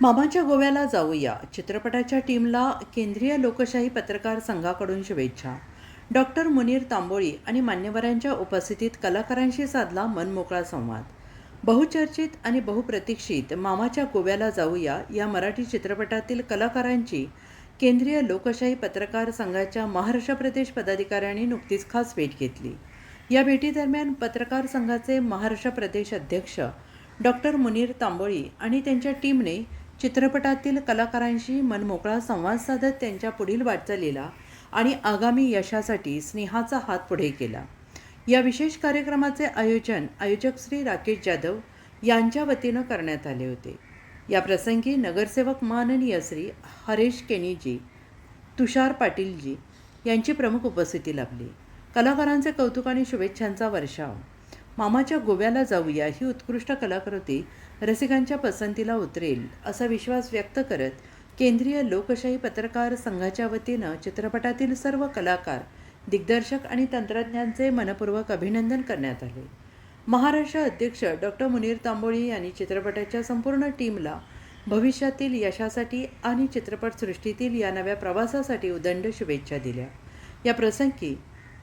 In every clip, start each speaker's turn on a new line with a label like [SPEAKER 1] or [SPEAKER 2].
[SPEAKER 1] मामाच्या गोव्याला जाऊया चित्रपटाच्या टीमला केंद्रीय लोकशाही पत्रकार संघाकडून शुभेच्छा. डॉक्टर मुनीर तांबोळी आणि मान्यवरांच्या उपस्थितीत कलाकारांशी साधला मनमोकळा संवाद. बहुचर्चित आणि बहुप्रतीक्षित मामाच्या गोव्याला जाऊया या मराठी चित्रपटातील कलाकारांची केंद्रीय लोकशाही पत्रकार संघाच्या महाराष्ट्र प्रदेश पदाधिकाऱ्यांनी नुकतीच खास भेट घेतली. या भेटीदरम्यान पत्रकार संघाचे महाराष्ट्र प्रदेश अध्यक्ष डॉक्टर मुनीर तांबोळी आणि त्यांच्या टीमने चित्रपटातील कलाकारांशी मनमोकळा संवाद साधत त्यांच्या पुढील वाटचालीला आणि आगामी यशासाठी स्नेहाचा हात पुढे केला. या विशेष कार्यक्रमाचे आयोजक श्री राकेश जाधव यांच्या वतीनं करण्यात आले होते. या प्रसंगी नगरसेवक माननीय श्री हरेश केनीजी, तुषार पाटीलजी यांची प्रमुख उपस्थिती लाभली. कलाकारांचे कौतुक आणि शुभेच्छांचा वर्षाव. मामाच्या गोव्याला जाऊया ही उत्कृष्ट कलाकृती रसिकांच्या पसंतीला उतरेल असा विश्वास व्यक्त करत केंद्रीय लोकशाही पत्रकार संघाच्या वतीनं चित्रपटातील सर्व कलाकार, दिग्दर्शक आणि तंत्रज्ञांचे मनपूर्वक अभिनंदन करण्यात आले. महाराष्ट्र अध्यक्ष डॉक्टर मुनीर तांबोळी यांनी चित्रपटाच्या संपूर्ण टीमला भविष्यातील यशासाठी आणि चित्रपटसृष्टीतील या नव्या प्रवासासाठी उदंड शुभेच्छा दिल्या. या प्रसंगी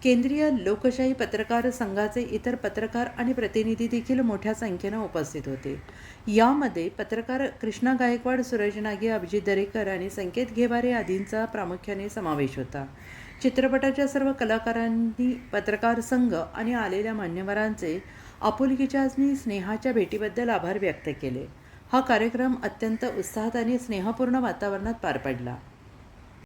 [SPEAKER 1] केंद्रीय लोकशाही पत्रकार संघाचे इतर पत्रकार आणि प्रतिनिधी देखील मोठ्या संख्येनं उपस्थित होते. यामध्ये पत्रकार कृष्णा गायकवाड, सूरज नागे, अभिजित दरेकर आणि संकेत घेवारे आदींचा प्रामुख्याने समावेश होता. चित्रपटाच्या सर्व कलाकारांनी पत्रकार संघ आणि आलेल्या मान्यवरांचे आपुलकीच्या आणि स्नेहाच्या भेटीबद्दल आभार व्यक्त केले. हा कार्यक्रम अत्यंत उत्साहात आणि स्नेहपूर्ण वातावरणात पार पडला.